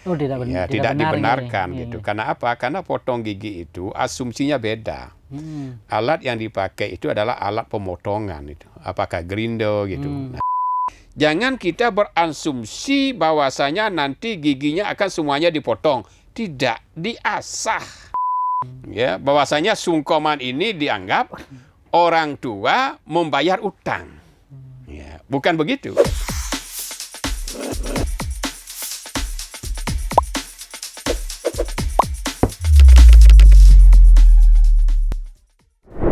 Oh, tidak Ya, tidak tidak benar dibenarkan ini. gitu. Karena apa? Karena potong gigi itu asumsinya beda. Alat yang dipakai itu adalah alat pemotongan itu. Apakah grindo gitu. Nah, jangan kita berasumsi bahwasanya nanti giginya akan semuanya dipotong. Tidak, diasah. Ya, bahwasanya sungkoman ini dianggap orang tua membayar utang. Ya, bukan begitu.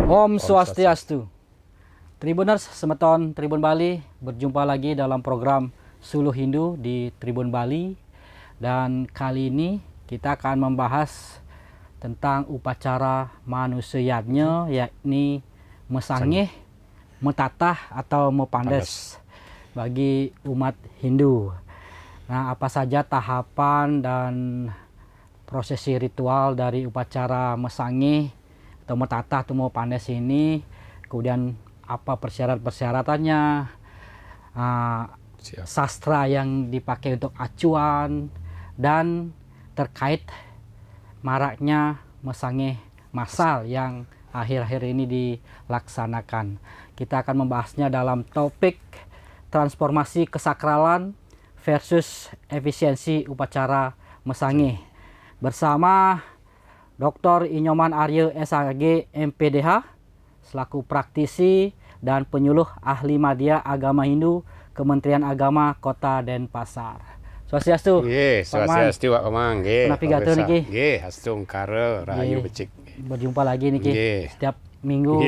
Om Swastiastu. Tribuners Semeton Tribun Bali, berjumpa lagi dalam program Suluh Hindu di Tribun Bali. Dan kali ini kita akan membahas tentang upacara manusianya, yakni mesangeh, metatah atau mepandes bagi umat Hindu. Nah, apa saja tahapan dan prosesi ritual dari upacara mesangeh atau metatah atau mepandes ini, kemudian apa persyaratan-persyaratannya, sastra yang dipakai untuk acuan, dan terkait maraknya mesangeh massal yang akhir-akhir ini dilaksanakan. Kita akan membahasnya dalam topik transformasi kesakralan versus efisiensi upacara mesangeh bersama Dr. Inyoman Arya SAG MPDH selaku praktisi dan penyuluh ahli media agama Hindu Kementerian Agama Kota Denpasar. Swastiastu. Nggih, swastiastu Pak Komang. Nggih. Navigator niki. Nggih, astung kare rahayu becik. Berjumpa lagi niki. Setiap minggu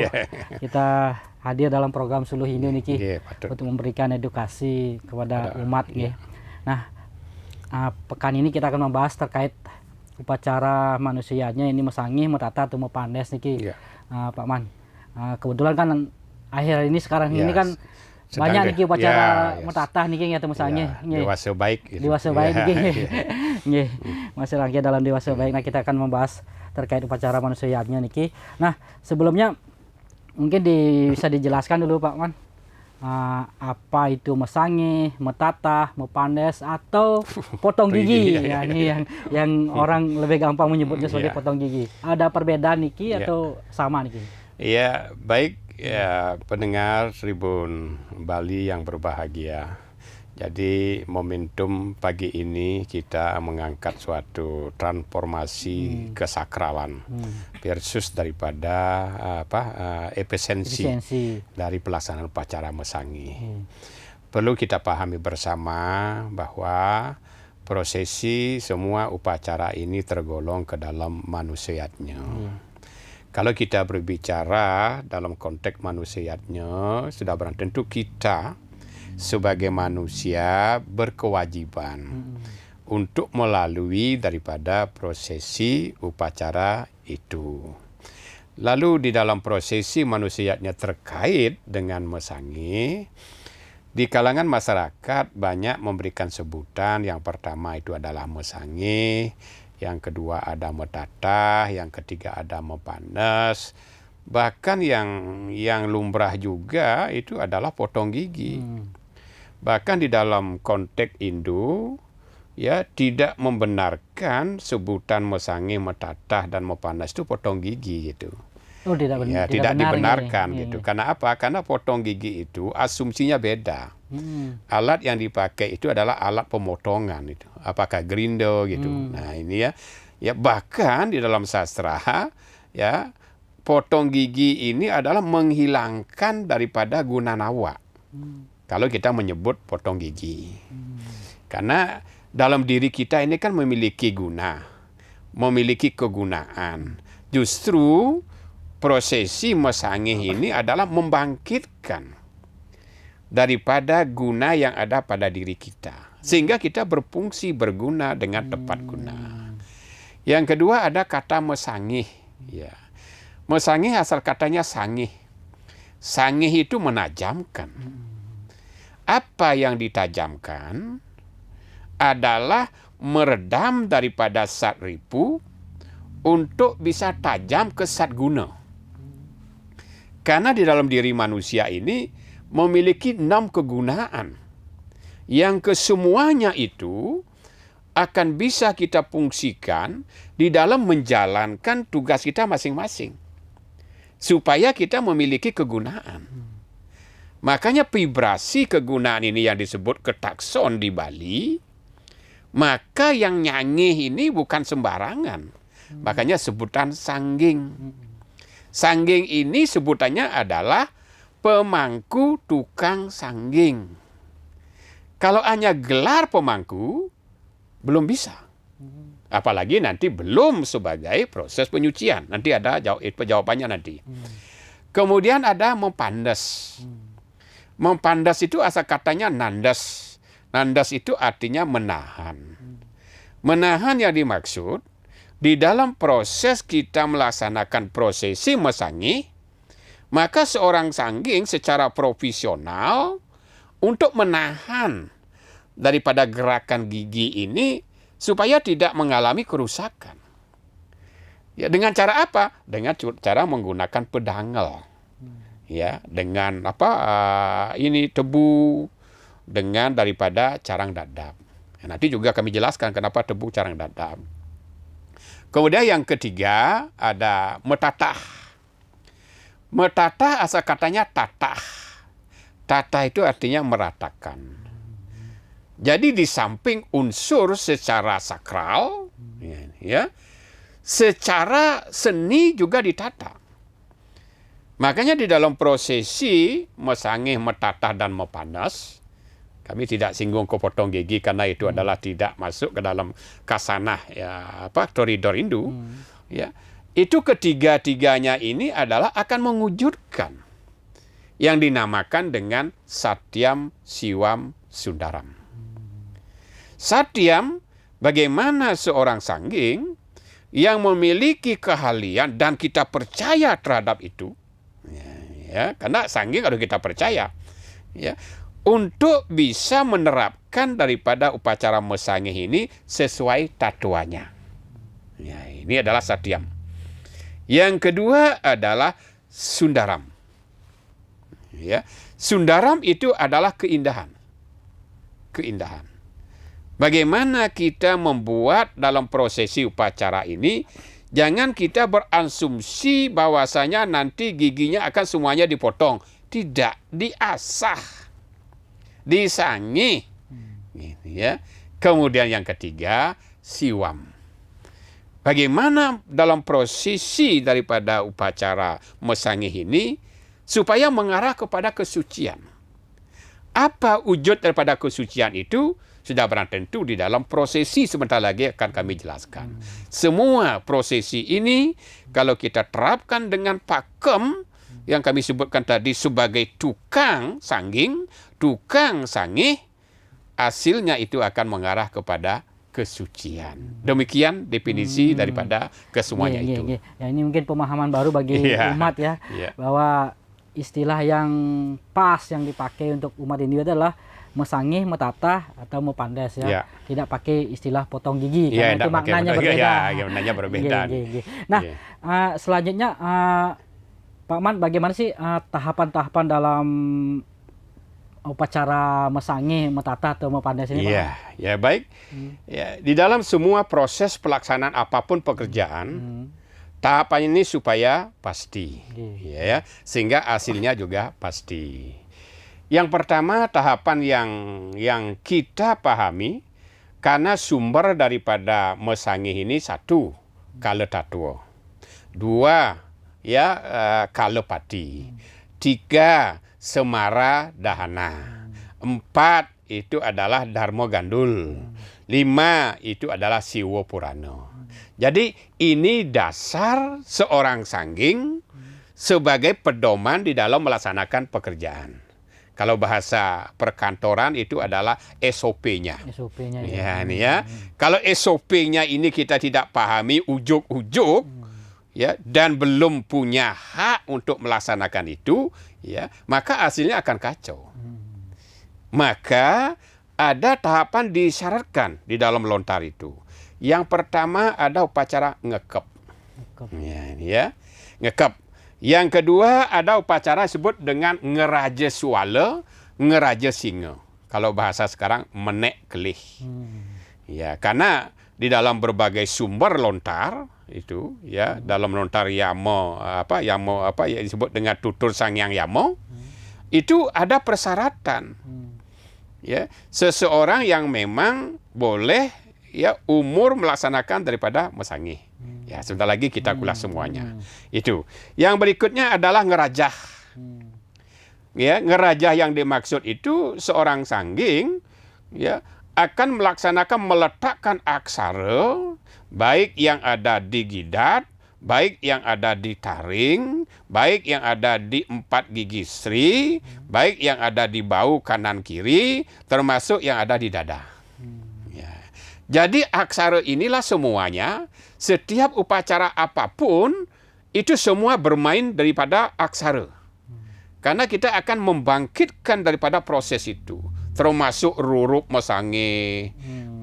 kita hadir dalam program Suluh Hindu niki untuk memberikan edukasi kepada umat nggih. Nah, pekan ini kita akan membahas terkait upacara manusianya ini mesangeh, metatah atau mepandes niki. Pak Man. Kebetulan kan akhir ini sekarang ini kan banyak niki upacara metatah niki atau mesangeh. Dewasa baik gitu. Dewasa baik niki. Nggih. Masih lagi dalam dewasa baik. Nah, kita akan membahas terkait upacara manusianya niki. Nah, sebelumnya mungkin bisa dijelaskan dulu Pak Man. Apa itu mesangeh, metatah, mepandes atau potong gigi? Ya, ini yang orang lebih gampang menyebutnya sebagai potong gigi. Ada perbedaan niki atau sama niki? Iya, baik ya pendengar Tribun Bali yang berbahagia. Jadi momentum pagi ini kita mengangkat suatu transformasi kesakralan versus daripada efisiensi dari pelaksanaan upacara mesangeh. Perlu kita pahami bersama bahwa prosesi semua upacara ini tergolong ke dalam manusiatnya. Kalau kita berbicara dalam konteks manusiatnya, sudah barang tentu kita sebagai manusia berkewajiban untuk melalui daripada prosesi upacara itu. Lalu di dalam prosesi manusianya terkait dengan mesangeh, di kalangan masyarakat banyak memberikan sebutan. Yang pertama itu adalah mesangeh, yang kedua ada metatah, yang ketiga ada mepandes. Bahkan yang lumrah juga itu adalah potong gigi. Bahkan di dalam konteks Hindu ya tidak membenarkan sebutan mesangeh, metatah dan mepandes itu potong gigi gitu. Oh, tidak tidak dibenarkan gitu. Karena apa? Karena potong gigi itu asumsinya beda. Alat yang dipakai itu adalah alat pemotongan itu. Apakah grindo gitu. Nah, ini ya bahkan di dalam sastra ya potong gigi ini adalah menghilangkan daripada guna nawa. Kalau kita menyebut potong gigi. Karena dalam diri kita ini kan memiliki guna, memiliki kegunaan. Justru prosesi mesangeh ini adalah membangkitkan daripada guna yang ada pada diri kita. Sehingga kita berfungsi berguna dengan tepat guna. Yang kedua ada kata mesangeh. Ya. Mesangeh asal katanya sangeh. Sangeh itu menajamkan. Apa yang ditajamkan adalah meredam daripada sat ripu untuk bisa tajam ke sat guna. Karena di dalam diri manusia ini memiliki 6 kegunaan. Yang kesemuanya itu akan bisa kita fungsikan di dalam menjalankan tugas kita masing-masing. Supaya kita memiliki kegunaan. Makanya vibrasi kegunaan ini yang disebut ketakson di Bali, maka yang nyanyi ini bukan sembarangan. Makanya sebutan sangging. Sangging ini sebutannya adalah pemangku tukang sangging. Kalau hanya gelar pemangku, belum bisa. Apalagi nanti belum sebagai proses penyucian. Nanti ada jawabannya nanti. Kemudian ada mempandas. Mempandas itu asal katanya nandas. Nandas itu artinya menahan. Menahan yang dimaksud, di dalam proses kita melaksanakan prosesi mesangi, maka seorang sangging secara profesional untuk menahan daripada gerakan gigi ini supaya tidak mengalami kerusakan. Ya, dengan cara apa? Dengan cara menggunakan pedangel. Ya, dengan ini tebu, dengan daripada carang dadap. Ya, nanti juga kami jelaskan kenapa tebu carang dadap. Kemudian yang ketiga ada metatah. Metatah asal katanya tatah. Tatah itu artinya meratakan. Jadi di samping unsur secara sakral, ya, secara seni juga ditata. Makanya di dalam prosesi mesangih, metatah, dan mepanas, kami tidak singgung ke potong gigi karena itu adalah tidak masuk ke dalam kasanah koridor Hindu. Ya, itu ketiga-tiganya ini adalah akan mewujudkan yang dinamakan dengan Satyam, Siwam, Sundaram. Satyam, bagaimana seorang sangging yang memiliki keahlian dan kita percaya terhadap itu, ya, karena sangging harus kita percaya, ya, untuk bisa menerapkan daripada upacara mesangih ini sesuai tatuannya. Ya, ini adalah satyam. Yang kedua adalah sundaram. Ya, sundaram itu adalah keindahan. Keindahan. Bagaimana kita membuat dalam prosesi upacara ini, jangan kita beransumsi bahwasanya nanti giginya akan semuanya dipotong. Tidak, diasah. Disangi, ya. Kemudian yang ketiga, siwam. Bagaimana dalam prosesi daripada upacara mesangih ini supaya mengarah kepada kesucian. Apa wujud daripada kesucian itu sudah barang tentu di dalam prosesi sebentar lagi akan kami jelaskan. Semua prosesi ini kalau kita terapkan dengan pakem yang kami sebutkan tadi sebagai tukang sangging, tukang sangih, hasilnya itu akan mengarah kepada kesucian. Demikian definisi daripada kesemuanya itu. Ya, ini mungkin pemahaman baru bagi umat ya, bahwa istilah yang pas yang dipakai untuk umat ini adalah mesangih, metatah, atau mepandas ya. Tidak pakai istilah potong gigi karena itu maknanya berbeda. Maknanya berbeda. Nah, selanjutnya Pak Man, bagaimana sih tahapan-tahapan dalam upacara mesangih, metatah, atau mepandas ini, Pak? Ya baik. Ya, di dalam semua proses pelaksanaan apapun pekerjaan, tahapan ini supaya pasti, ya, sehingga hasilnya juga pasti. Yang pertama tahapan yang kita pahami, karena sumber daripada mesangih ini satu, kala tatuo. Dua, kala pati. Tiga, semara dahana. Empat, itu adalah Dharma Gandul. 5 itu adalah Siwo Purano. Jadi ini dasar seorang sangging sebagai pedoman di dalam melaksanakan pekerjaan. Kalau bahasa perkantoran itu adalah SOP-nya. SOP-nya ya. Ini ya. Kalau SOP-nya ini kita tidak pahami ujuk-ujuk, ya, dan belum punya hak untuk melaksanakan itu, ya, maka hasilnya akan kacau. Maka ada tahapan disyaratkan di dalam lontar itu. Yang pertama ada upacara ngekep. Ya, ngekep. Yang kedua ada upacara disebut dengan ngeraja suala, ngeraja singa. Kalau bahasa sekarang menek kelih. Ya, karena di dalam berbagai sumber lontar itu, ya, dalam lontar Yamo yang disebut dengan tutur Sangyang Yamo, itu ada persyaratan. Ya, seseorang yang memang boleh ya umur melaksanakan daripada mesangih. Ya, sebentar lagi kita kulas semuanya. Itu. Yang berikutnya adalah ngerajah. Ya, ngerajah yang dimaksud itu seorang sangging ya akan meletakkan aksara baik yang ada di gidat, baik yang ada di taring, baik yang ada di 4 gigi sri, baik yang ada di bahu kanan kiri, termasuk yang ada di dada. Ya. Jadi aksara inilah semuanya, setiap upacara apapun itu semua bermain daripada aksara. Karena kita akan membangkitkan daripada proses itu, termasuk rurup mesangih,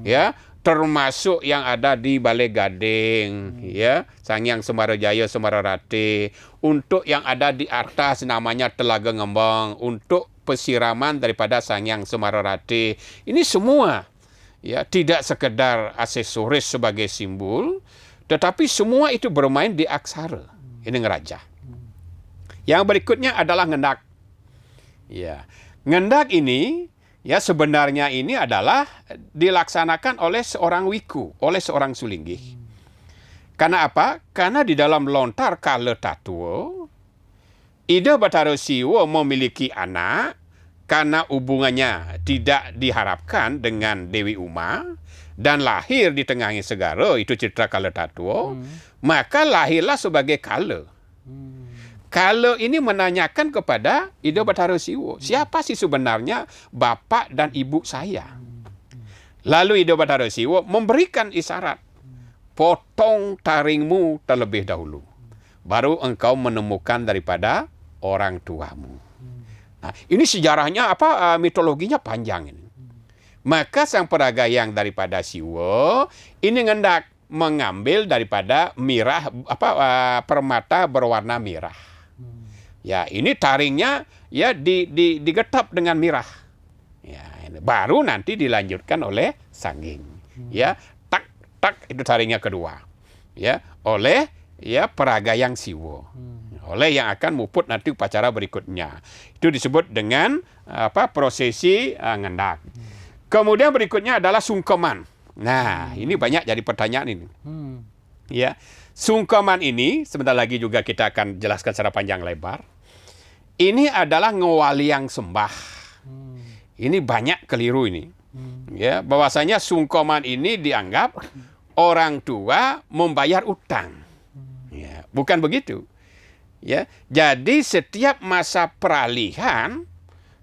ya, termasuk yang ada di Balai Gading, ya, Sangyang Semarajaya Semararate, untuk yang ada di atas namanya Telaga Ngembang, untuk pesiraman daripada Sangyang Semararate. Ini semua, ya, tidak sekedar aksesoris sebagai simbol, tetapi semua itu bermain di aksara. Ini ngerajah. Yang berikutnya adalah ngendak. Ya, ngendak ini ya sebenarnya ini adalah dilaksanakan oleh seorang wiku, oleh seorang sulinggih. Karena apa? Karena di dalam lontar Kala Tatua, Ida Bathara Siwa memiliki anak karena hubungannya tidak diharapkan dengan Dewi Uma dan lahir di tengahnya segara, itu cerita Kala Tatua, maka lahirlah sebagai Kala. Kala ini menanyakan kepada Ida Bathara Siwa, siapa sih sebenarnya bapak dan ibu saya? Lalu Ida Bathara Siwa memberikan isyarat, potong taringmu terlebih dahulu, baru engkau menemukan daripada orang tuamu. Nah, ini sejarahnya mitologinya panjang ini. Maka sang peragayang daripada Siwa ini hendak mengambil daripada mirah permata berwarna merah. Ya, ini taringnya ya digetap dengan mirah. Ya, baru nanti dilanjutkan oleh sangging. Ya, tak itu taringnya kedua. Ya, oleh ya peragayang Siwa. Oleh yang akan muput nanti upacara berikutnya. Itu disebut dengan prosesi ngendak. Kemudian berikutnya adalah sungkeman. Nah, ini banyak jadi pertanyaan ini. Ya, sungkeman ini sebentar lagi juga kita akan jelaskan secara panjang lebar. Ini adalah ngewaliang sembah. Ini banyak keliru ini. Ya, bahwasanya sungkeman ini dianggap orang tua membayar utang. Ya, bukan begitu. Ya, jadi setiap masa peralihan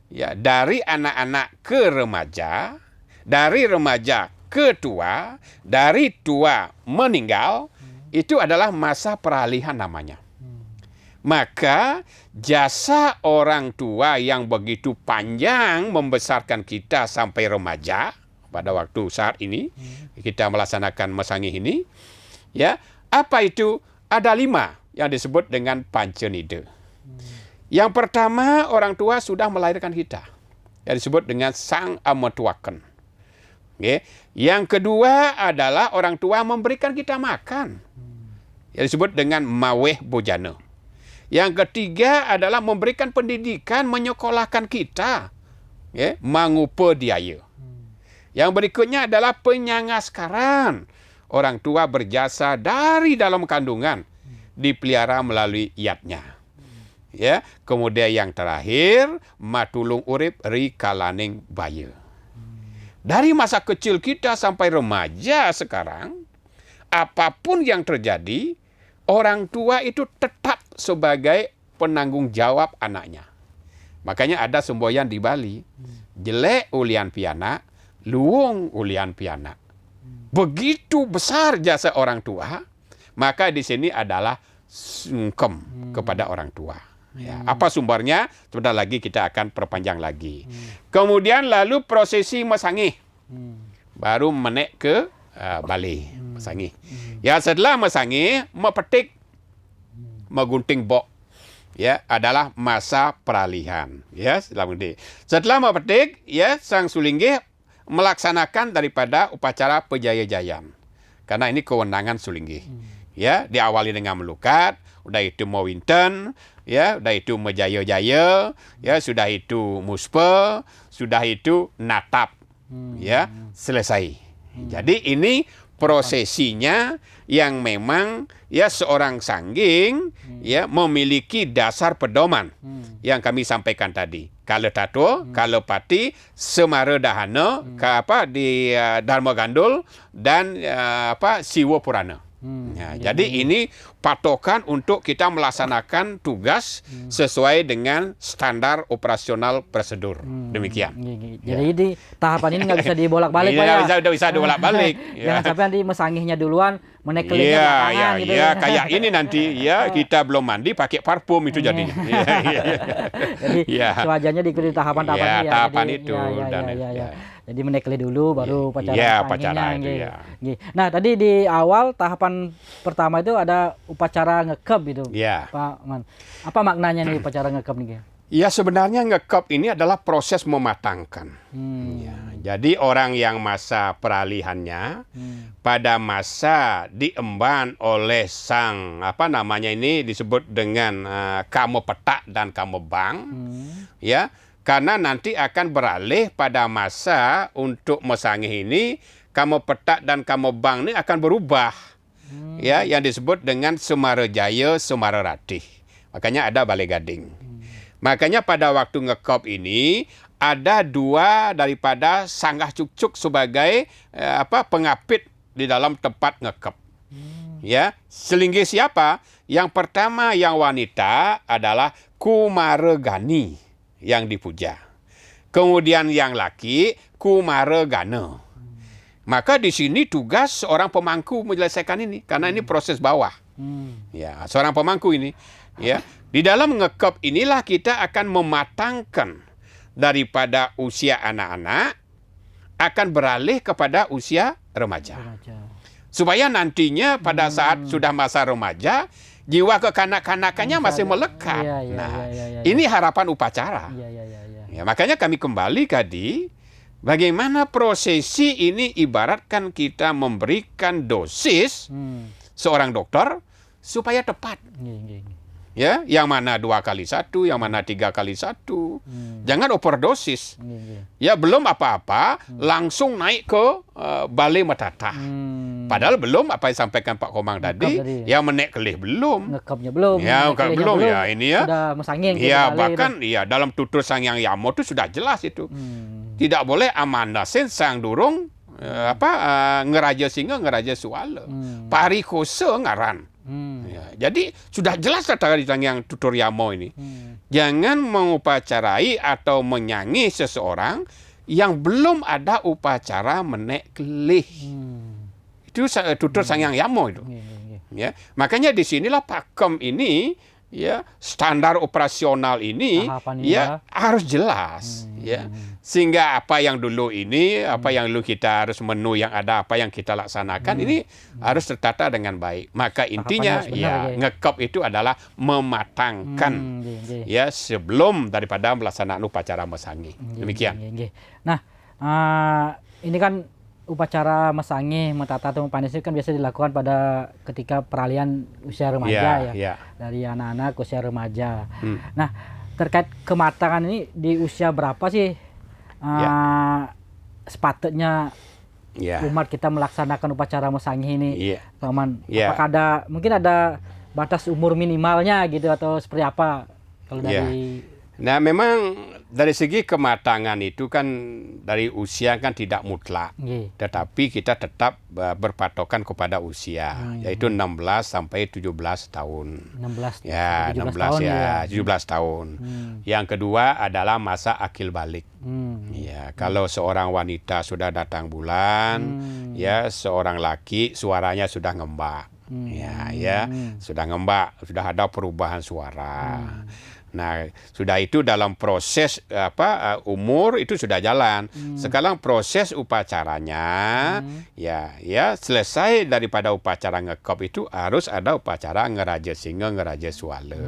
ya dari anak-anak ke remaja, dari remaja ke tua, dari tua meninggal, itu adalah masa peralihan namanya. Maka jasa orang tua yang begitu panjang membesarkan kita sampai remaja pada waktu saat ini kita melaksanakan mesangih ini, ya, apa itu? Ada 5 yang disebut dengan pancenida. Yang pertama, orang tua sudah melahirkan kita, yang disebut dengan sang ametuaken. Okay. Yang kedua adalah orang tua memberikan kita makan, yang disebut dengan maweh bojana. Yang ketiga adalah memberikan pendidikan, menyekolahkan kita, okay, mangupa diaya. Yang berikutnya adalah penyangaskaran. Orang tua berjasa dari dalam kandungan, dipelihara melalui iatnya. Ya, kemudian yang terakhir, matulung urip rikalaning baya. Dari masa kecil kita sampai remaja sekarang, apapun yang terjadi, orang tua itu tetap sebagai penanggung jawab anaknya. Makanya ada semboyan di Bali, jelek ulian pianak, luwung ulian pianak. Begitu besar jasa orang tua, maka di sini adalah sungkem kepada orang tua. Ya, apa sumbernya? Sebentar lagi kita akan perpanjang lagi. Kemudian lalu prosesi mesangih, baru menek ke balai mesangih. Ya, setelah mesangih, mepetik, megunting bok, ya, adalah masa peralihan. Ya, setelah mepetik, ya, sang sulinggih melaksanakan daripada upacara Pejaya-jayan. Karena ini kewenangan Sulinggi. Ya, diawali dengan melukat, udah itu mewinten, ya, udah itu mejaya-jaya, ya, sudah itu muspe, sudah itu natap. Ya, selesai. Jadi ini prosesinya yang memang ya seorang sangging ya memiliki dasar pedoman yang kami sampaikan tadi. Kalau tato, kalau pati, semara dahana, di Dharma Gandul dan Siwa Purana. Jadi ini patokan untuk kita melaksanakan tugas sesuai dengan standar operasional prosedur. Demikian. Jadi di tahapan ini nggak bisa dibolak-balik, Pak ya? Tidak bisa dibolak-balik. Jangan sampai nanti mesangihnya duluan, menekelnya belakangan gitu. Iya, kayak ini nanti ya kita belum mandi pakai parfum itu jadinya. Jadi wajahnya diikuti tahapan-tahapan ya, ya. tahapan Jadi, itu. Jadi menekeli dulu baru upacara upacara itu ya. Nah, tadi di awal tahapan pertama itu ada upacara ngekep itu, Pak Man. Apa maknanya nih upacara ngekep nih? Ya, sebenarnya ngekep ini adalah proses mematangkan. Ya, jadi orang yang masa peralihannya pada masa diemban oleh sang ini disebut dengan kamo petak dan kamo bang, ya. Karena nanti akan beralih pada masa untuk mesangih ini, kamo petak dan kamo bang ini akan berubah. Ya, yang disebut dengan Semara Jaya, Semara Ratih. Makanya ada Balai Gading. Makanya pada waktu ngekop ini ada dua daripada sanggah cukcuk sebagai pengapit di dalam tempat ngekep. Ya, selinggi siapa? Yang pertama yang wanita adalah Kumaragani yang dipuja. Kemudian yang laki Kumaragana. Maka di sini tugas seorang pemangku menyelesaikan ini karena ini proses bawah. Ya, seorang pemangku ini, ya. Di dalam ngekep inilah kita akan mematangkan daripada usia anak-anak akan beralih kepada usia remaja. Supaya nantinya pada saat sudah masa remaja, jiwa kekanak-kanakannya masih melekat. Ini harapan upacara. Ya, makanya kami kembali tadi, bagaimana prosesi ini ibaratkan kita memberikan dosis seorang dokter supaya tepat. Ya, yang mana 2x1, yang mana 3x1. Jangan overdosis. Ya, belum apa-apa, langsung naik ke balai matata. Padahal belum apa yang sampaikan Pak Komang tadi, yang menek kelih belum. Ngekapnya belum. Ya, belum ya ini ya. Sudah mesangin. Ya, bahkan ya dalam tutur Sangyang Yamo itu sudah jelas itu. Tidak boleh amandasen sang durung ngeraja singa ngeraja suala. Parikosa ngaran. Ya, jadi sudah jelas kata di Sangyang tutur Yamo ini. Jangan mengupacarai atau menyanyi seseorang yang belum ada upacara menek kelih. Itu tutur Sangyang Yamo itu. Ya, makanya di sinilah pakem ini, ya, standar operasional ini ya harus jelas, ya. Sehingga apa yang dulu ini, apa yang dulu kita harus menu yang ada, apa yang kita laksanakan ini harus tertata dengan baik. Maka intinya ya ngekop itu adalah mematangkan ya sebelum daripada melaksanakan upacara mesangi. Demikian. Nah, ini kan upacara mesangi, metata atau panisir kan biasa dilakukan pada ketika peralihan usia remaja dari anak-anak ke usia remaja. Nah, terkait kematangan ini di usia berapa sih sepatutnya umat kita melaksanakan upacara mesangi ini, Paman? Apakah mungkin ada batas umur minimalnya gitu atau seperti apa kalau dari? Nah, memang dari segi kematangan itu kan dari usia kan tidak mutlak, tetapi kita tetap berpatokan kepada usia, yaitu 16 sampai 17 tahun. 16 ya, 16 tahun, 17 tahun. Yang kedua adalah masa akil balik. Ya, kalau seorang wanita sudah datang bulan, ya seorang laki suaranya sudah ngembak. Sudah ngembak, sudah ada perubahan suara. Nah, sudah itu dalam proses umur itu sudah jalan. Sekarang proses upacaranya ya selesai daripada upacara ngekop itu harus ada upacara ngeraja singa, ngeraja suala.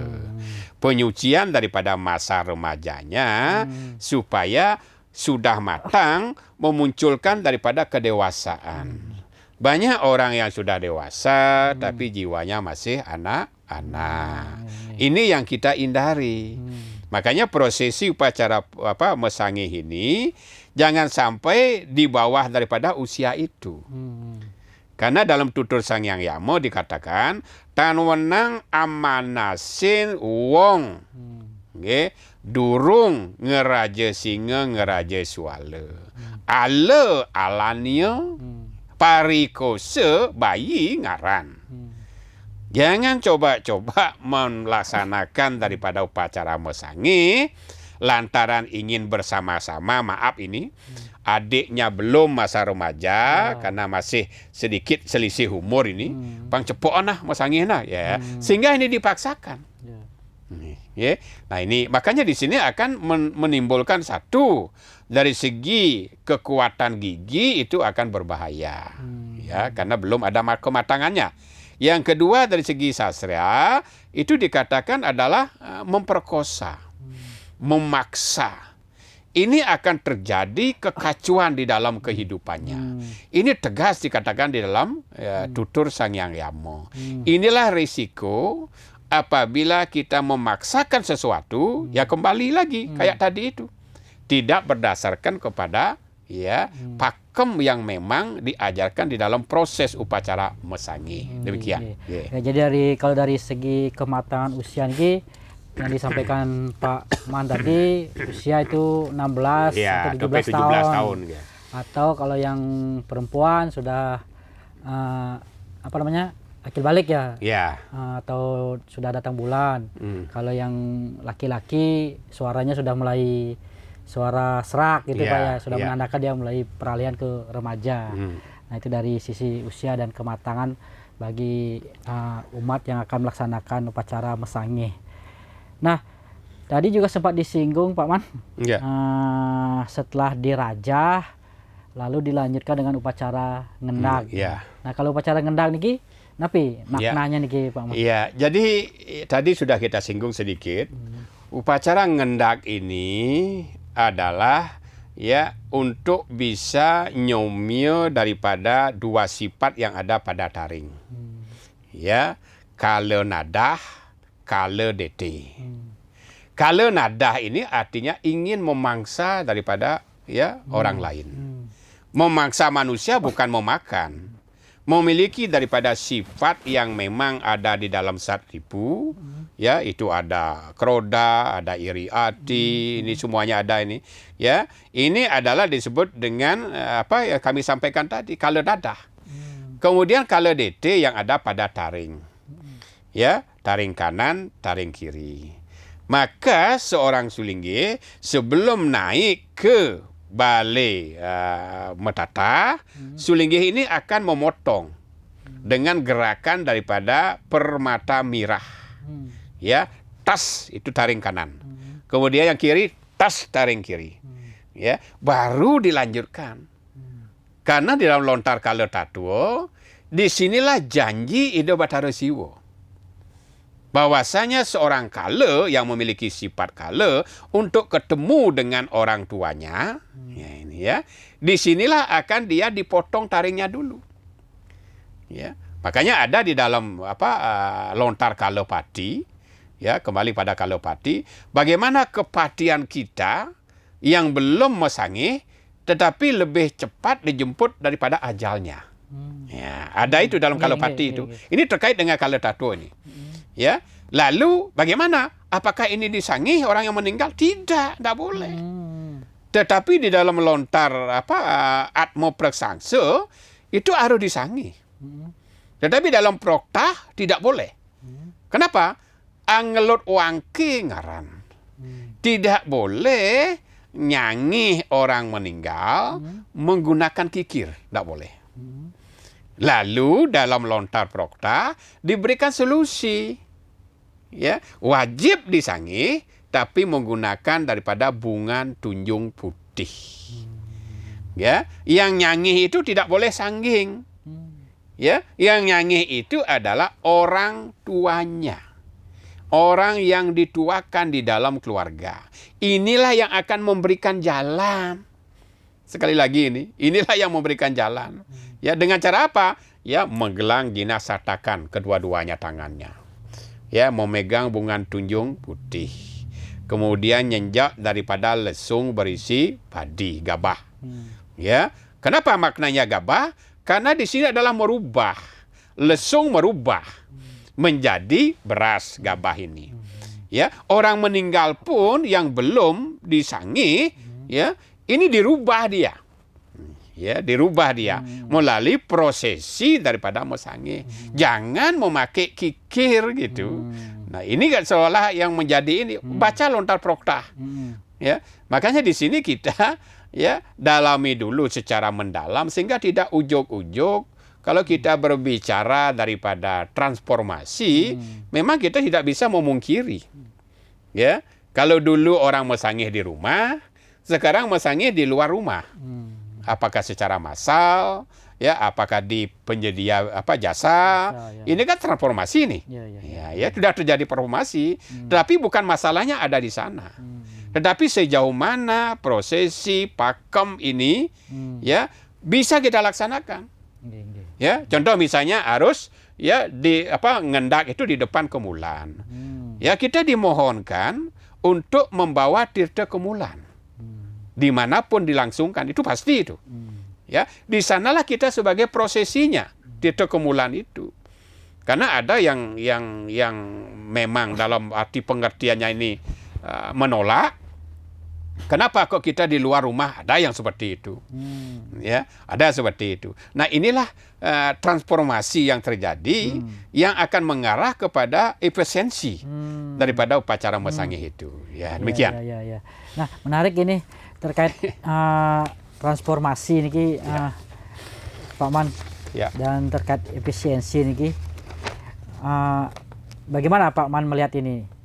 Penyucian daripada masa remajanya supaya sudah matang memunculkan daripada kedewasaan. Banyak orang yang sudah dewasa tapi jiwanya masih anak-anak. Ini yang kita hindari. Makanya prosesi upacara mesangih ini jangan sampai di bawah daripada usia itu. Karena dalam tutur Sang Hyang Yamo dikatakan tan wenang amanasin wong durung ngeraja singa ngeraja suala. Ale alania parikose bayi ngaran. Jangan coba-coba melaksanakan daripada upacara mesangih lantaran ingin bersama-sama, maaf ini, adiknya belum masa remaja karena masih sedikit selisih umur ini, pang cepok nah mesangih nah ya. Sehingga ini dipaksakan. Ya. Nah ini makanya di sini akan menimbulkan satu dari segi kekuatan gigi itu akan berbahaya. Ya, karena belum ada kematangannya. Yang kedua dari segi sastra itu dikatakan adalah memperkosa, memaksa. Ini akan terjadi kekacauan di dalam kehidupannya. Ini tegas dikatakan di dalam tutur Sang Hyang Yamo. Inilah risiko apabila kita memaksakan sesuatu, ya kembali lagi kayak tadi itu. Tidak berdasarkan kepada pakem yang memang diajarkan di dalam proses upacara mesangih. Demikian. Ya, jadi kalau dari segi kematangan usia ini yang disampaikan Pak Man tadi, usia itu 16 atau 17 tahun. Ya. Atau kalau yang perempuan sudah akil balik ya. Atau sudah datang bulan. Kalau yang laki-laki suaranya sudah mulai suara serak gitu Pak ya, sudah menandakan dia mulai peralihan ke remaja. Nah itu dari sisi usia dan kematangan bagi umat yang akan melaksanakan upacara mesangih. Nah tadi juga sempat disinggung Pak Man, setelah dirajah lalu dilanjutkan dengan upacara ngendag. Nah kalau upacara ngendag niki, napi maknanya niki Pak Man? Iya, jadi tadi sudah kita singgung sedikit. Upacara ngendag ini adalah untuk bisa nyomyo daripada dua sifat yang ada pada taring. Kala nadah, kala dete. Kala nadah ini artinya ingin memangsa daripada orang lain. Memangsa manusia bukan memakan. Memiliki daripada sifat yang memang ada di dalam Satripu, itu ada kroda, ada iri hati, ini semuanya ada ini. Ini adalah disebut dengan kami sampaikan tadi, kala dadah. Kemudian kala dete yang ada pada taring. Taring kanan, taring kiri. Maka seorang sulinggi sebelum naik ke balai metata, sulinggi ini akan memotong dengan gerakan daripada permata mirah. Tas itu taring kanan. Kemudian yang kiri tas taring kiri. Baru dilanjutkan. Karena di dalam lontar kala tatuo, disinilah janji Ida Bathara Siwa. Bahwasanya seorang kala yang memiliki sifat kala untuk ketemu dengan orang tuanya, disinilah akan dia dipotong taringnya dulu. Makanya ada di dalam lontar kalopati, kembali pada kalopati, bagaimana kepatian kita yang belum mesangih tetapi lebih cepat dijemput daripada ajalnya. Ada itu dalam kalopati itu. Ini terkait dengan kala tatu ini. Lalu bagaimana? Apakah ini disangih orang yang meninggal? Tidak boleh. Tetapi di dalam lontar atmo praksangsa itu harus disangih. Tetapi dalam proktah tidak boleh. Kenapa? Angelut wangki ngaran. Tidak boleh nyangih orang meninggal menggunakan kikir. Tidak boleh. Lalu dalam lontar prokta diberikan solusi. Wajib disangih tapi menggunakan daripada bungan tunjung putih. Yang nyangih itu tidak boleh sangging. Yang nyangih itu adalah orang tuanya. Orang yang dituakan di dalam keluarga. Inilah yang akan memberikan jalan. sekali lagi inilah yang memberikan jalan. Ya, dengan cara apa? Ya, menggelang jinak satakan kedua-duanya tangannya. Ya, memegang bunga tunjung putih. Kemudian nyenjak daripada lesung berisi padi, gabah. Ya, kenapa maknanya gabah? Karena di sini adalah merubah. Lesung merubah menjadi beras gabah ini. Ya, orang meninggal pun yang belum disangi, ya, ini dirubah dia. Ya, dirubah dia melalui prosesi daripada mesangi. Jangan memakai kikir gitu. Nah, ini kan seolah yang menjadi ini baca lontar proktah. Ya, makanya di sini kita ya dalami dulu secara mendalam sehingga tidak ujuk-ujuk. Kalau kita berbicara daripada transformasi, memang kita tidak bisa memungkiri. Ya, kalau dulu orang mesangih di rumah, sekarang mesangih di luar rumah. Apakah secara massal, ya, apakah di penyedia jasa, ini kan transformasi nih. Ya, sudah terjadi transformasi, tetapi bukan masalahnya ada di sana. Tetapi sejauh mana prosesi pakem ini, ya, bisa kita laksanakan. Ya, contoh misalnya harus ya ngendak itu di depan kemulan. Ya, kita dimohonkan untuk membawa tirta kemulan. Dimanapun dilangsungkan itu pasti itu. Ya, di sanalah kita sebagai prosesinya tirta kemulan itu. Karena ada yang memang dalam arti pengertiannya ini menolak. Kenapa kok kita di luar rumah? Ada yang seperti itu. Ya, ada seperti itu. Nah, inilah transformasi yang terjadi yang akan mengarah kepada efisiensi daripada upacara mesangih itu. Ya, demikian. Ya. Nah, menarik ini terkait transformasi niki Pak Man. Ya. Dan terkait efisiensi niki bagaimana Pak Man melihat ini?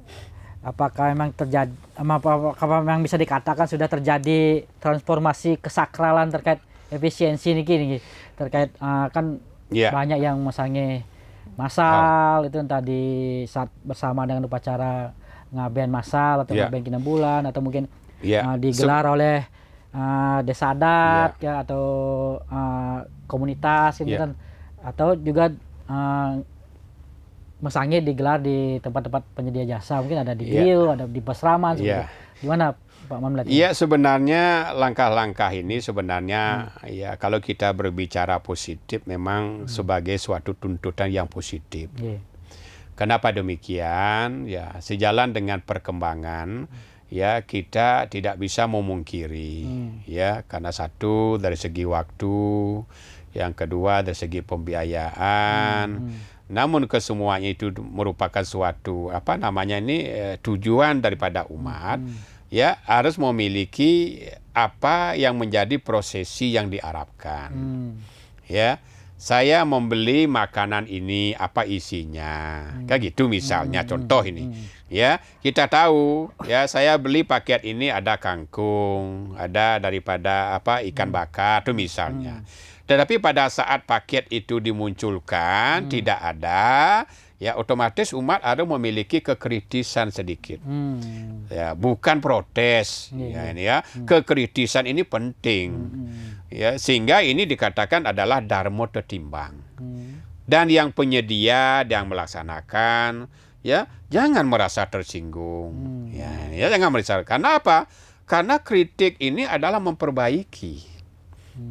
Apakah memang terjadi, apakah memang bisa dikatakan sudah terjadi transformasi kesakralan terkait efisiensi ini terkait kan banyak yang mesangih massal itu tadi saat bersama dengan upacara ngaben massal atau ngaben kina bulan atau mungkin digelar oleh desa adat ya atau komunitas gitu kan, atau juga mesangih digelar di tempat-tempat penyedia jasa, mungkin ada di Gil, ada di Pasraman. Gimana Pak Man melihat? Iya, sebenarnya langkah-langkah ini sebenarnya ya kalau kita berbicara positif memang sebagai suatu tuntutan yang positif. Kenapa demikian? Ya, sejalan dengan perkembangan ya kita tidak bisa memungkiri ya, karena satu dari segi waktu, yang kedua dari segi pembiayaan. Namun kesemuanya itu merupakan suatu tujuan daripada umat, ya harus memiliki apa yang menjadi prosesi yang diharapkan. Ya, saya membeli makanan ini, apa isinya, kayak gitu misalnya. Contoh ini, ya kita tahu, ya saya beli paket ini ada kangkung, ada daripada ikan bakar, itu misalnya. Tetapi pada saat paket itu dimunculkan tidak ada, ya otomatis umat harus memiliki kekritisan sedikit. Ya, bukan protes, kekritisan ini penting. Ya, sehingga ini dikatakan adalah dharma tertimbang. Dan yang penyedia, yang melaksanakan, ya jangan merasa tersinggung. Ya jangan merasa. Karena apa? Karena kritik ini adalah memperbaiki.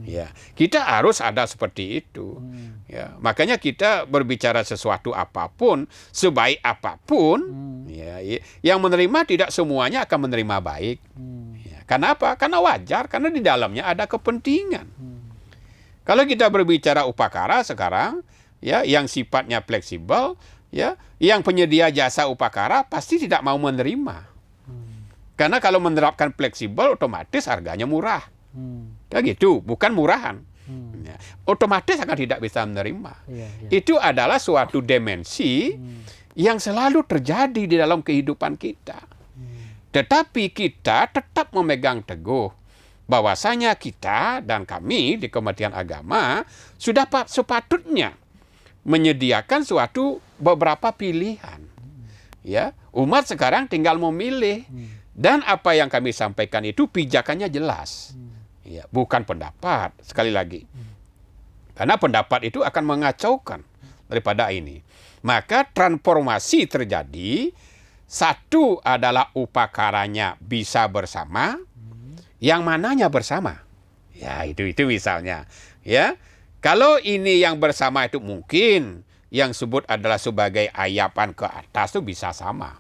Ya, kita harus ada seperti itu. Ya, makanya kita berbicara sesuatu apapun, sebaik apapun, ya, yang menerima tidak semuanya akan menerima baik. Ya, karena apa? Karena wajar, karena di dalamnya ada kepentingan. Kalau kita berbicara upakara sekarang, ya, yang sifatnya fleksibel, ya, yang penyedia jasa upakara pasti tidak mau menerima. Karena kalau menerapkan fleksibel, otomatis harganya murah. Kayak gitu, bukan murahan. Ya, otomatis akan tidak bisa menerima. Itu adalah suatu dimensi yang selalu terjadi di dalam kehidupan kita. Tetapi kita tetap memegang teguh bahwasanya kita dan kami di Kementerian Agama sudah sepatutnya menyediakan beberapa pilihan. Ya, umat sekarang tinggal memilih. Dan apa yang kami sampaikan itu pijakannya jelas. Ya, bukan pendapat, sekali lagi. Karena pendapat itu akan mengacaukan daripada ini. Maka transformasi terjadi, satu adalah upakaranya bisa bersama, yang mananya bersama. Ya, itu misalnya. Ya, kalau ini yang bersama itu mungkin yang sebut adalah sebagai ayapan ke atas itu bisa sama.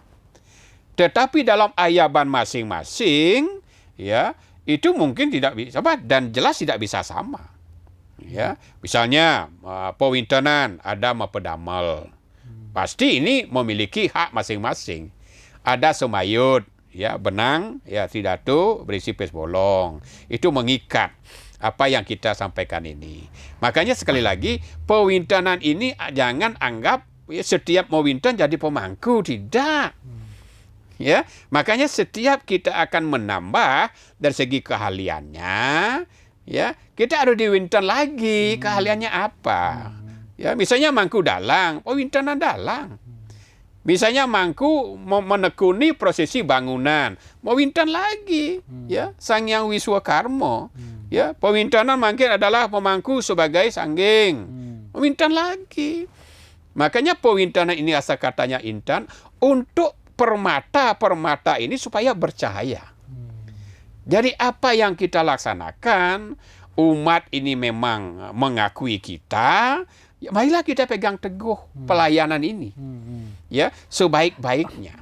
Tetapi dalam ayaban masing-masing, ya, itu mungkin tidak bisa, dan jelas tidak bisa sama. Ya, misalnya pewintenan ada mapedamel. Pasti ini memiliki hak masing-masing. Ada semayut, ya, benang, ya, tridatu berisi pes bolong. Itu mengikat apa yang kita sampaikan ini. Makanya sekali lagi, pewintenan ini jangan anggap ya, setiap mewinten jadi pemangku, tidak. Ya, makanya setiap kita akan menambah dari segi keahliannya, ya, kita harus diwinten lagi keahliannya apa. Ya, misalnya mangku dalang, pewintenan dalang. Misalnya mangku menekuni prosesi bangunan, mewinten lagi, ya, Sang Hyang Wiswakarma. Ya, pewintenan mungkin adalah pemangku sebagai sanggeng, mewinten lagi. Makanya pewintenan ini asal katanya intan untuk permata ini supaya bercahaya. Jadi apa yang kita laksanakan, umat ini memang mengakui kita, ya, marilah kita pegang teguh pelayanan ini, ya, sebaik-baiknya.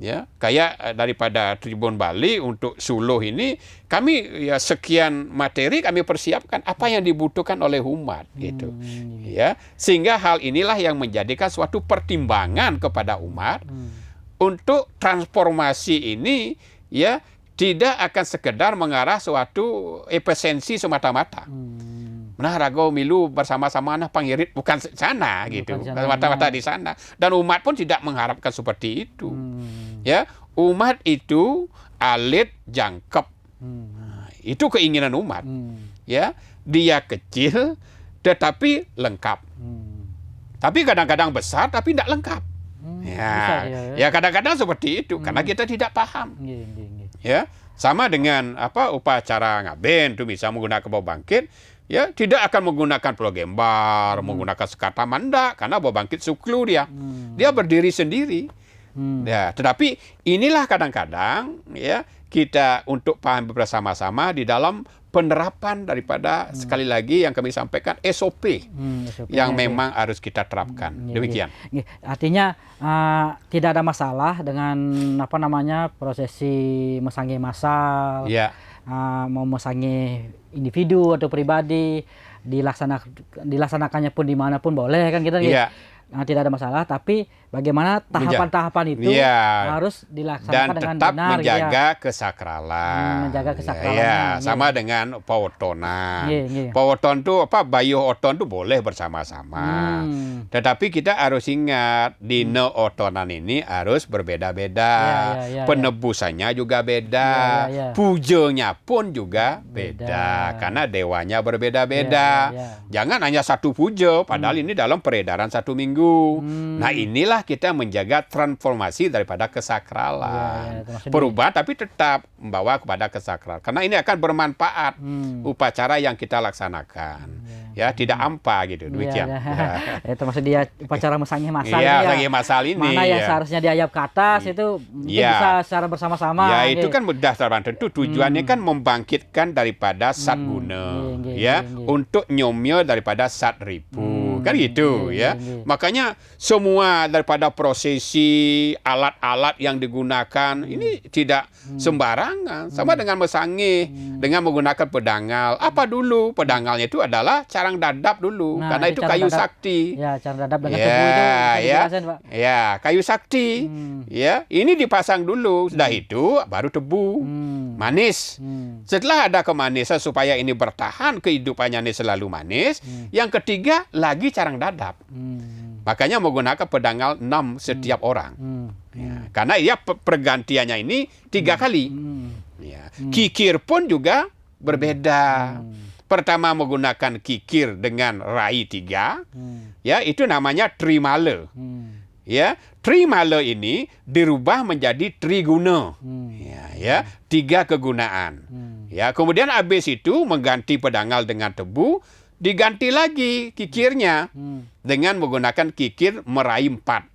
Ya, kayak daripada Tribun Bali untuk Suluh ini, kami ya sekian materi kami persiapkan apa yang dibutuhkan oleh umat, gitu. Ya, sehingga hal inilah yang menjadikan suatu pertimbangan kepada umat. Untuk transformasi ini, ya, tidak akan sekedar mengarah suatu efisiensi semata-mata. Nah, rago milu bersama-sama nah pangirit bukan sana, gitu, mata-mata di sana. Dan umat pun tidak mengharapkan seperti itu. Ya, umat itu alit jangkep. Nah, itu keinginan umat. Ya, dia kecil tetapi lengkap. Tapi kadang-kadang besar tapi tidak lengkap. Ya kadang-kadang seperti itu karena kita tidak paham. Ya, sama dengan upacara ngaben itu bisa menggunakan pembangkit, ya, tidak akan menggunakan pulau gembar, menggunakan sekata manda karena pembangkit suklu dia berdiri sendiri. Ya, tetapi inilah kadang-kadang, ya, kita untuk paham bersama-sama di dalam penerapan daripada sekali lagi yang kami sampaikan SOP, yang memang harus kita terapkan. Demikian. Artinya tidak ada masalah dengan prosesi mesangi massal, mau mesangi individu atau pribadi, dilaksanakannya pun dimanapun boleh kan kita. Tidak ada masalah, tapi bagaimana tahapan-tahapan itu harus dilaksanakan dengan benar. Dan tetap menjaga kesakralan. Menjaga kesakralan. Ya, sama dengan pawotonan. Pawoton itu bayuh oton itu boleh bersama-sama. Tetapi kita harus ingat, dina otonan ini harus berbeda-beda. Penebusannya juga beda. Pujanya pun juga beda. Karena dewanya berbeda-beda. Jangan hanya satu puja, padahal ini dalam peredaran satu minggu. Nah, inilah kita menjaga transformasi daripada kesakralan. Perubahan tapi tetap membawa kepada kesakralan. Karena ini akan bermanfaat upacara yang kita laksanakan. Ya, tidak ampa gitu. Demikian. Termasuk dia upacara mesangi massal. Mesangi massal ini. Mana yang seharusnya diayap ke atas itu bisa secara bersama-sama. Ya, itu kan mudah tentu tujuannya kan membangkitkan daripada sat guna. Untuk nyomyo daripada sat ribu. Kan gitu, ya. Makanya semua daripada prosesi alat-alat yang digunakan ini tidak sembarangan. Sama dengan mesangi, dengan menggunakan pedangal. Apa dulu? Pedangalnya itu adalah carang dadap dulu. Karena itu kayu sakti. Ya, carang dadap dengan tebu itu. Pak. Ya, kayu sakti. Ya, ini dipasang dulu. Sudah itu baru tebu. Manis. Setelah ada kemanisan supaya ini bertahan kehidupannya ini selalu manis. Yang ketiga lagi carang dadap. Makanya menggunakan pedangal 6 setiap orang. Karena pergantiannya ini 3 kali. Kikir pun juga berbeda. Pertama menggunakan kikir dengan rai 3. Ya, itu namanya trimala. Ya, trimala ini dirubah menjadi triguna. 3 kegunaan. Ya, kemudian habis itu mengganti pedangal dengan tebu, diganti lagi kikirnya dengan menggunakan kikir meraih 4.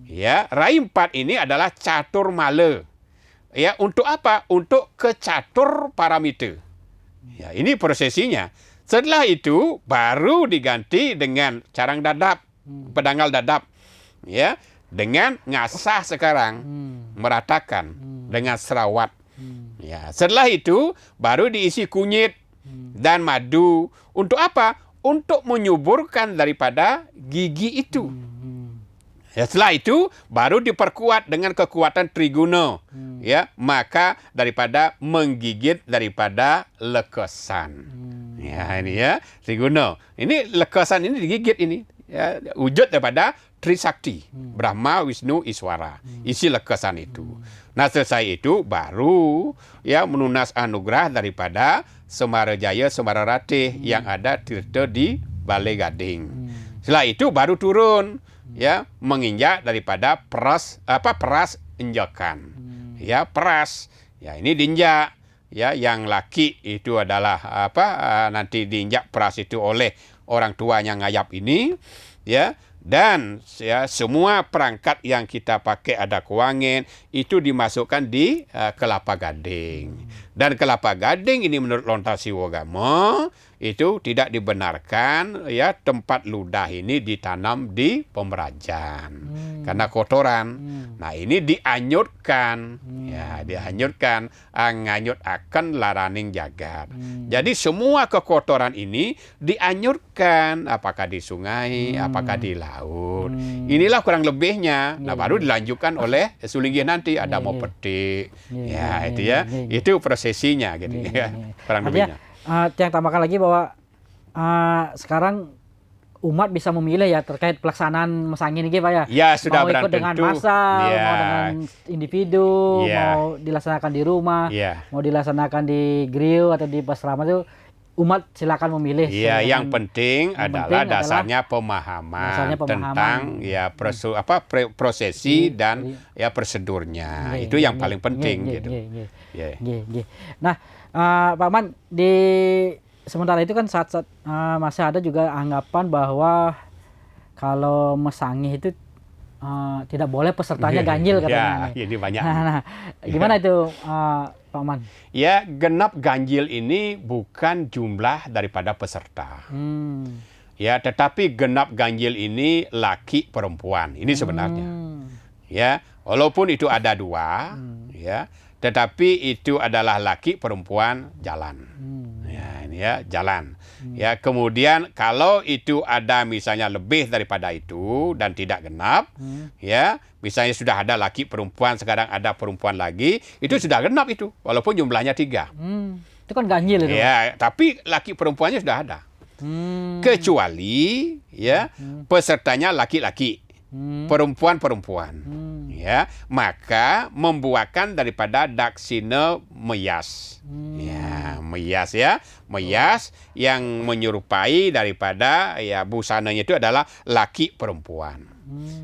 Ya, raih 4 ini adalah catur male. Ya, untuk apa? Untuk kecatur paramita. Ya, ini prosesinya. Setelah itu baru diganti dengan carang dadap, pedangal dadap. Ya, dengan ngasah sekarang, meratakan dengan serawat. Ya, setelah itu baru diisi kunyit dan madu. Untuk apa? Untuk menyuburkan daripada gigi itu. Ya, setelah itu baru diperkuat dengan kekuatan triguna. Ya, maka daripada menggigit daripada lekesan. Ya, ini ya, triguna. Ini lekesan ini digigit ini. Ya, wujud daripada Trisakti, Brahma, Wisnu, Iswara. Isi lekesan itu. Nah, selesai itu baru ya menunas anugerah daripada Semarajaya Semararati yang ada tirta di Balai Gading. Setelah itu baru turun ya menginjak daripada peras injakan. Ya, peras. Ya, ini diinjak. Ya, yang laki itu adalah nanti diinjak peras itu oleh orang tua yang ngayap ini, ya. Dan ya, semua perangkat yang kita pakai ada kewangan itu dimasukkan di kelapa gading. Dan kelapa gading ini menurut Lontar Siwagama itu tidak dibenarkan ya tempat ludah ini ditanam di pemerajan karena kotoran. Nah, ini dianyutkan. Ya, dianyutkan nganyut akan laraning jagat. Jadi semua kekotoran ini dianyutkan apakah di sungai, apakah di laut. Inilah kurang lebihnya. Nah, baru dilanjutkan oleh Sulinggih nanti ada mau petik. Ya, itu ya. Itu prosesinya gitu ya. Kurang lebihnya. Yang tambahkan lagi bahwa sekarang umat bisa memilih ya terkait pelaksanaan mesangin ini Pak ya. Ya, sudah mau ikut dengan massa, mau dengan individu, mau dilaksanakan di rumah, mau dilaksanakan di grill atau di asrama itu umat silakan memilih. Iya, yang penting adalah dasarnya pemahaman tentang ya prosesi dan ya prosedurnya. Itu yang paling penting gitu. Nah, Pak Man, di sementara itu kan saat masih ada juga anggapan bahwa kalau mesangih itu tidak boleh pesertanya ganjil katanya. Ya, jadi banyak. Nah, gimana itu Pak Man? Ya, genap ganjil ini bukan jumlah daripada peserta. Ya, tetapi genap ganjil ini laki perempuan. Ini sebenarnya. Ya, walaupun itu ada 2, ya, tetapi itu adalah laki perempuan jalan. Ya, ini ya jalan. Ya, kemudian kalau itu ada misalnya lebih daripada itu dan tidak genap, ya, misalnya sudah ada laki perempuan sekarang ada perempuan lagi, itu sudah genap itu, walaupun jumlahnya 3. Itu kan ganjil itu. Ya, tapi laki perempuannya sudah ada. Kecuali ya pesertanya laki-laki. Perempuan-perempuan, ya, maka membuahkan daripada daksina meyas, ya, meyas yang menyerupai daripada ya busananya itu adalah laki perempuan.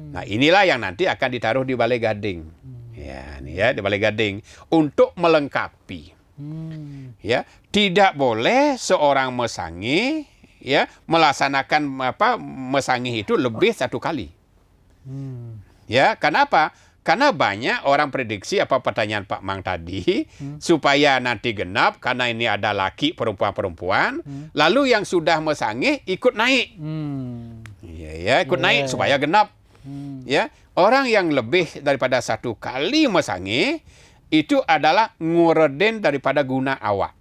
Nah, inilah yang nanti akan ditaruh di Balai Gading, ya, ini ya di Balai Gading untuk melengkapi, ya, tidak boleh seorang mesangih ya melaksanakan mesangih itu lebih 1 kali. Ya, kenapa? Karena banyak orang prediksi pertanyaan Pak Mang tadi supaya nanti genap karena ini ada laki perempuan, lalu yang sudah mesangih ikut naik. Ya, ikut naik supaya genap. Ya, orang yang lebih daripada 1 kali mesangih itu adalah ngureden daripada guna awak.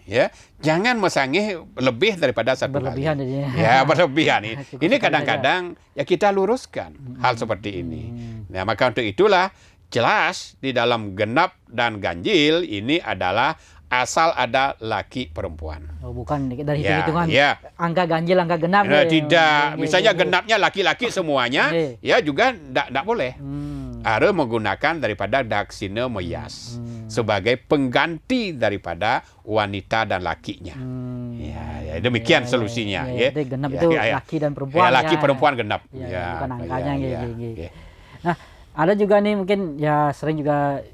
Ya, jangan mesangih lebih daripada 1 kali. Ya, berlebihan. Ini kadang-kadang ya kita luruskan hal seperti ini. Nah, maka untuk itulah jelas di dalam genap dan ganjil ini adalah asal ada laki perempuan. Oh, bukan dari hitung-hitungan angka ganjil, angka genap. Tidak, misalnya genapnya laki-laki semuanya, ya juga tidak boleh. Harus menggunakan daripada daksina meyas sebagai pengganti daripada wanita dan lakinya. Ya, demikian solusinya. Genap itu laki dan perempuan. Ya, laki perempuan genap. Bukan angkanya. Nah, ada juga nih mungkin ya sering juga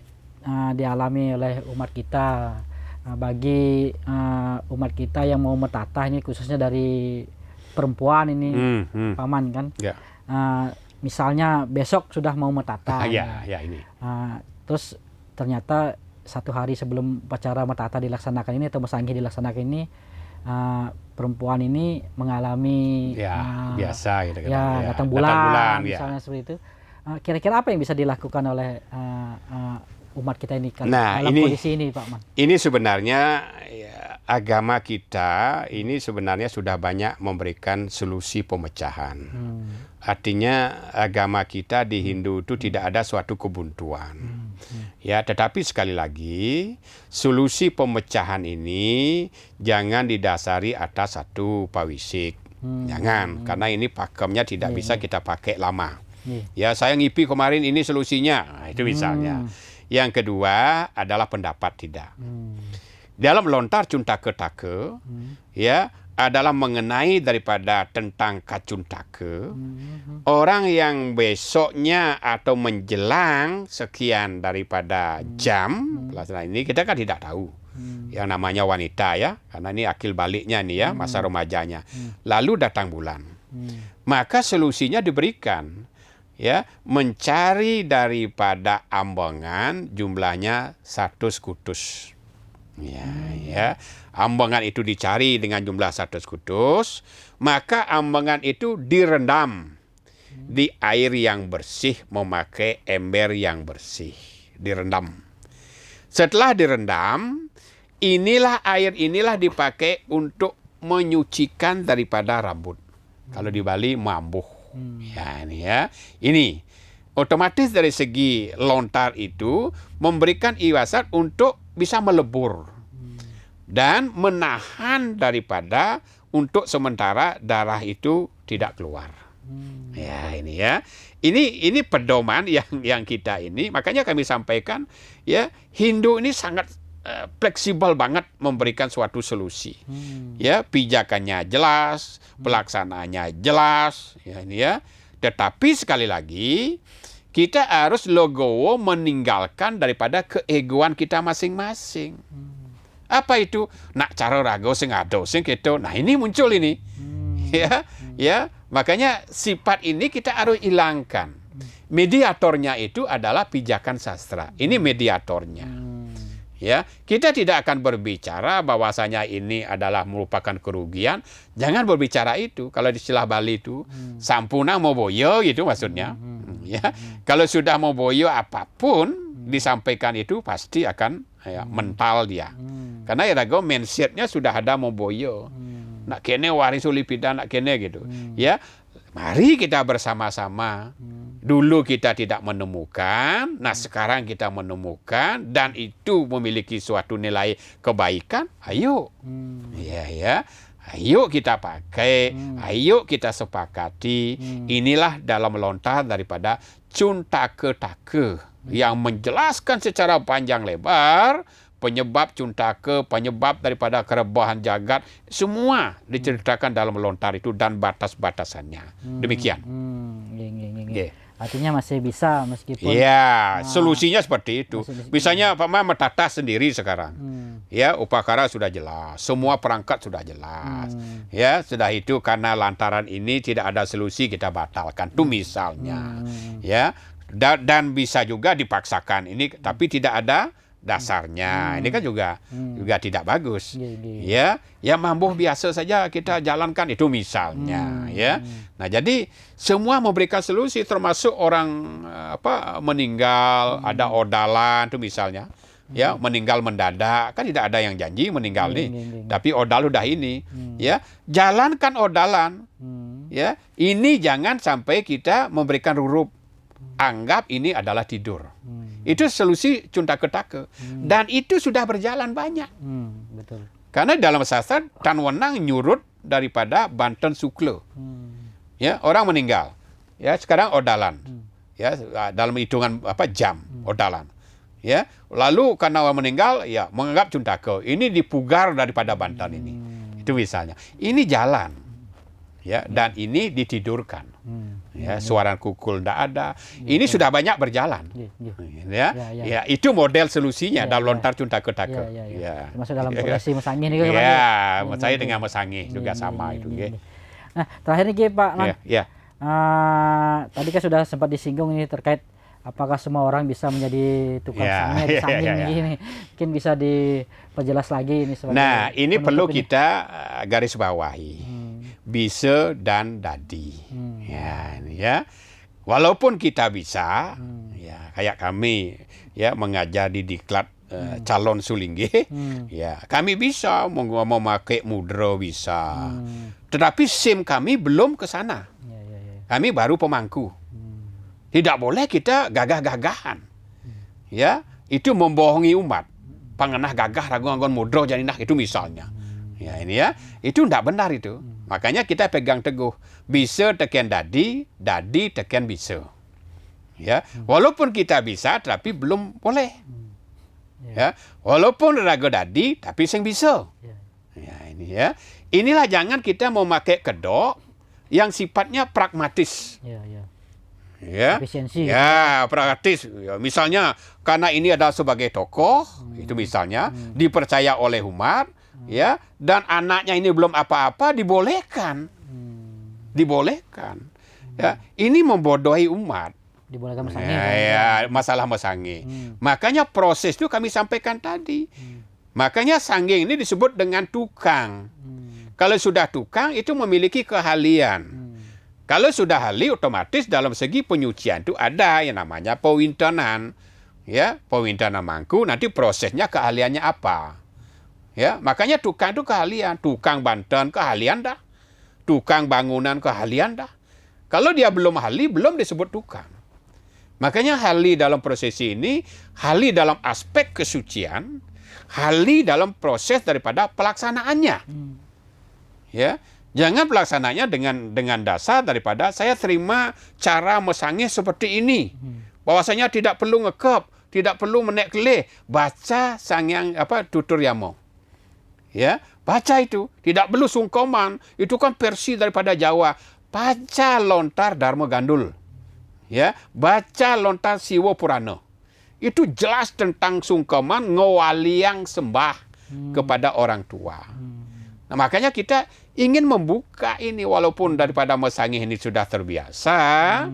dialami oleh umat kita bagi umat kita yang mau metatah ini, khususnya dari perempuan ini, Paman kan. Ya. Misalnya besok sudah mau metatah. Ini. Terus ternyata 1 hari sebelum upacara metatah dilaksanakan ini atau mesanggi dilaksanakan ini, perempuan ini mengalami biasa gitu kan. Datang bulan misalnya seperti itu. Kira-kira apa yang bisa dilakukan oleh umat kita ini dalam kondisi ini, Pak Man? Ini sebenarnya agama kita ini sebenarnya sudah banyak memberikan solusi pemecahan. Artinya agama kita di Hindu itu tidak ada suatu kebuntuan. Ya, tetapi sekali lagi solusi pemecahan ini jangan didasari atas satu pawisik. Jangan, karena ini pakemnya tidak bisa kita pakai lama. Ya, saya ngipi kemarin ini solusinya. Nah, itu misalnya. Yang kedua adalah pendapat tidak. Dalam lontar Cuntake-take ya adalah mengenai daripada tentang Kacuntake. Orang yang besoknya atau menjelang sekian daripada jam pelaksanaan ini kita kan tidak tahu. Yang namanya wanita ya, karena ini akil baliknya nih ya, masa remajanya. Lalu datang bulan. Maka solusinya diberikan. Ya, mencari daripada ambangan jumlahnya 100 kutus. Ya, ambangan itu dicari dengan jumlah 100 kutus, maka ambangan itu direndam di air yang bersih memakai ember yang bersih, direndam. Setelah direndam, air inilah dipakai untuk menyucikan daripada rambut. Kalau di Bali mambuh. Ya, ini otomatis dari segi lontar itu memberikan iwasat untuk bisa melebur dan menahan daripada untuk sementara darah itu tidak keluar. Ya, ini pedoman yang kita ini, makanya kami sampaikan ya, Hindu ini sangat fleksibel banget memberikan suatu solusi. Ya, pijakannya jelas, pelaksanaannya jelas, ya. Tetapi sekali lagi kita harus legowo meninggalkan daripada keegoan kita masing-masing. Apa itu? Nak cara rago sing ado sing keto. Nah, ini muncul ini. Ya, makanya sifat ini kita harus hilangkan. Mediatornya itu adalah pijakan sastra. Ini mediatornya. Ya, kita tidak akan berbicara bahwasanya ini adalah merupakan kerugian. Jangan berbicara itu. Kalau di istilah Bali itu sampuna mau boyo gitu maksudnya. Ya, kalau sudah mau boyo apapun disampaikan itu pasti akan mental dia. Karena rago mindsetnya sudah ada mau boyo. Nak kene waris ulipida nak kene gitu. Ya, mari kita bersama-sama. Dulu kita tidak menemukan, nah sekarang kita menemukan dan itu memiliki suatu nilai kebaikan. Ayo, ayo kita pakai, ayo kita sepakati. Inilah dalam lontar daripada Cuntake-take yang menjelaskan secara panjang lebar penyebab Cuntake, penyebab daripada kerebahan jagat, semua diceritakan dalam lontar itu dan batas-batasannya. Demikian. Artinya masih bisa meskipun. Ya, solusinya seperti itu. Misalnya Pak Ma metatah sendiri sekarang. Ya, upacara sudah jelas, semua perangkat sudah jelas. Ya, sudah itu karena lantaran ini tidak ada solusi kita batalkan. Itu misalnya. Ya, dan bisa juga dipaksakan ini tapi tidak ada dasarnya. Ini kan juga tidak bagus. Ya, mambuh biasa saja kita jalankan itu misalnya, ya. Nah, jadi semua memberikan solusi termasuk orang meninggal, ada odalan itu misalnya. Ya, meninggal mendadak, kan tidak ada yang janji meninggal nih. Tapi odal udah ini, ya. Jalankan odalan. Ya, ini jangan sampai kita memberikan rurup. Anggap ini adalah tidur. Itu solusi Cuntake-take. Dan itu sudah berjalan banyak. Betul. Karena dalam sastra Tan Wenang nyurut daripada Banten Sukle. Ya, orang meninggal. Ya, sekarang odalan. Ya, dalam hitungan jam odalan. Ya, lalu karena orang meninggal ya menganggap Cuntake. Ini dipugar daripada Banten ini. Itu misalnya. Ini jalan. Ya, dan ini ditidurkan. Ya, suara kukul tidak ada. Ini sudah banyak berjalan. Ya, itu model solusinya dalam lontar cunta ketaka. Ya. Termasuk dalam prosesi mesangih ini juga. Ya, saya dengan mesangih juga sama itu. Nah, terakhir nih Pak Lang. Tadi kan sudah sempat disinggung ini terkait apakah semua orang bisa menjadi tukang sanging ini. Mungkin bisa diperjelas lagi ini sebagai. Nah, ini perlu kita garis bawahi. Bisa dan dadi. Ya. Walaupun kita bisa, ya kayak kami ya mengajar di diklat calon sulingge, ya kami bisa memakai mudra bisa. Tetapi SIM kami belum ke sana. Kami baru pemangku. Tidak boleh kita gagah-gagahan. Ya, itu membohongi umat. Pangenah gagah ragu-raguan mudra janinah itu misalnya. Ya ini ya, itu tidak benar itu. Makanya kita pegang teguh, bisa tekan dadi, dadi tekan bisa. Ya, walaupun kita bisa, tapi belum boleh. Ya, walaupun ragu dadi, tapi sing bisa. Ya ini ya, inilah jangan kita memakai kedok yang sifatnya pragmatis. Ya, efisiensi. Ya, praktis. Ya, misalnya karena ini adalah sebagai tokoh, itu misalnya dipercaya oleh umat. Ya, dan anaknya ini belum apa-apa dibolehkan. Dibolehkan. Ya, ini membodohi umat. Dibolehkan mesangih. Ya, masalah mesangih. Makanya proses itu kami sampaikan tadi. Makanya sangging ini disebut dengan tukang. Kalau sudah tukang itu memiliki keahlian. Kalau sudah ahli otomatis dalam segi penyucian itu ada yang namanya pewintenan. Ya, pewintenan mangku nanti prosesnya keahliannya apa? Ya, makanya tukang itu keahlian, tukang banten keahlian dah, tukang bangunan keahlian dah. Kalau dia belum ahli, belum disebut tukang. Makanya ahli dalam prosesi ini, ahli dalam aspek kesucian, ahli dalam proses daripada pelaksanaannya. Ya, jangan pelaksananya dengan dasar daripada saya terima cara mesangih seperti ini, bahwasanya tidak perlu ngekep, tidak perlu menek kelih, baca sangyang tutur yamo. Ya, baca itu, tidak perlu sungkoman, itu kan versi daripada Jawa. Baca lontar Dharma Gandul. Ya, baca lontar Siwo Purana. Itu jelas tentang sungkoman ngewaliang sembah kepada orang tua. Nah, makanya kita ingin membuka ini walaupun daripada mesangih ini sudah terbiasa,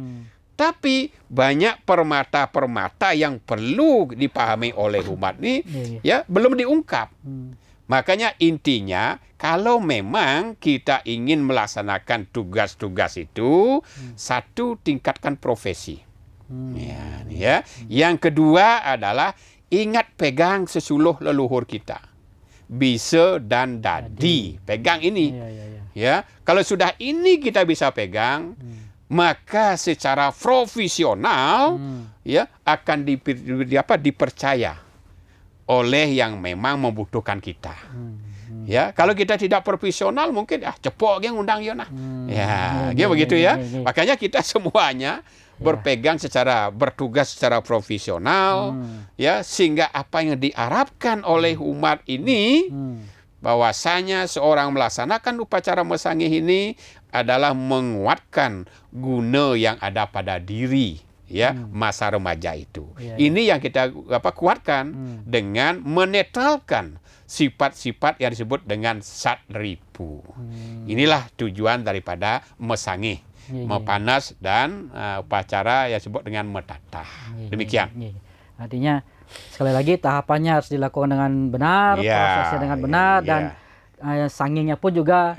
tapi banyak permata-permata yang perlu dipahami oleh umat ini ya belum diungkap. Makanya intinya kalau memang kita ingin melaksanakan tugas-tugas itu, satu tingkatkan profesi. Ya. Yang kedua adalah ingat pegang sesuluh leluhur kita. Bisa dan dadi. Pegang ini. Ya, kalau sudah ini kita bisa pegang, maka secara profesional ya akan dipercaya oleh yang memang membutuhkan kita. Ya, kalau kita tidak profesional mungkin cepok yang undang yo nah. Begitu ya. Makanya kita semuanya berpegang bertugas secara profesional ya, sehingga apa yang diharapkan oleh umat ini bahwasanya seorang melaksanakan upacara mesangih ini adalah menguatkan guna yang ada pada diri. Ya, masa remaja itu. Ini yang kita kuatkan dengan menetralkan sifat-sifat yang disebut dengan satripu. Inilah tujuan daripada mesangih, mepanas dan upacara yang disebut dengan metatah. Demikian. Artinya sekali lagi tahapannya harus dilakukan dengan benar, prosesnya dengan benar dan sangingnya pun juga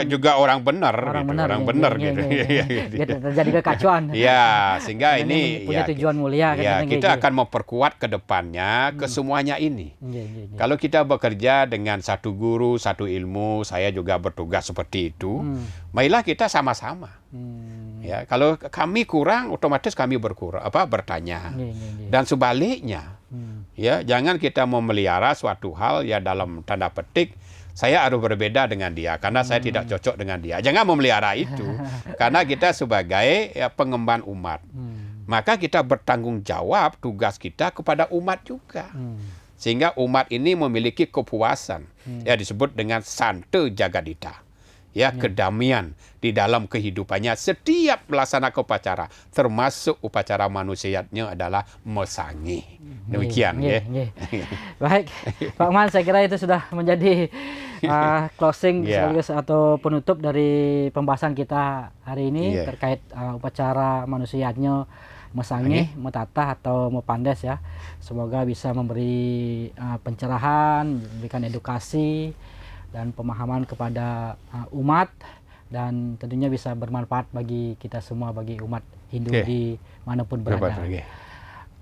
juga orang benar gitu. Terjadi kekacauan. Ya, sehingga ini punya tujuan mulia kita akan memperkuat ke depannya ke semuanya ini. Kalau kita bekerja dengan satu guru, satu ilmu, saya juga bertugas seperti itu. Marilah kita sama-sama. Ya, kalau kami kurang otomatis kami bertanya. Dan sebaliknya. Ya, jangan kita memelihara suatu hal ya dalam tanda petik saya harus berbeda dengan dia karena saya tidak cocok dengan dia. Jangan memelihara itu karena kita sebagai pengemban umat. Maka kita bertanggung jawab tugas kita kepada umat juga. Sehingga umat ini memiliki kepuasan. Ya disebut dengan sante jagadita. ya kedamaian di dalam kehidupannya setiap melaksanakan upacara, termasuk upacara manusiatnya adalah mesangi. Demikian ya. Baik, Pak Man, saya kira itu sudah menjadi closing sekaligus atau penutup dari pembahasan kita hari ini terkait upacara manusiatnya mesangi, metata atau mepandes ya. Semoga bisa memberi pencerahan, memberikan edukasi dan pemahaman kepada umat, dan tentunya bisa bermanfaat bagi kita semua, bagi umat Hindu di manapun berada.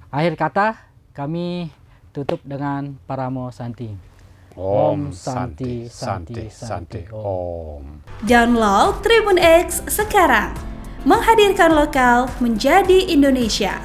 Akhir kata kami tutup dengan Paramo Santi. Om Santi Santi Santi Om. Download Tribun X sekarang. Menghadirkan lokal menjadi Indonesia.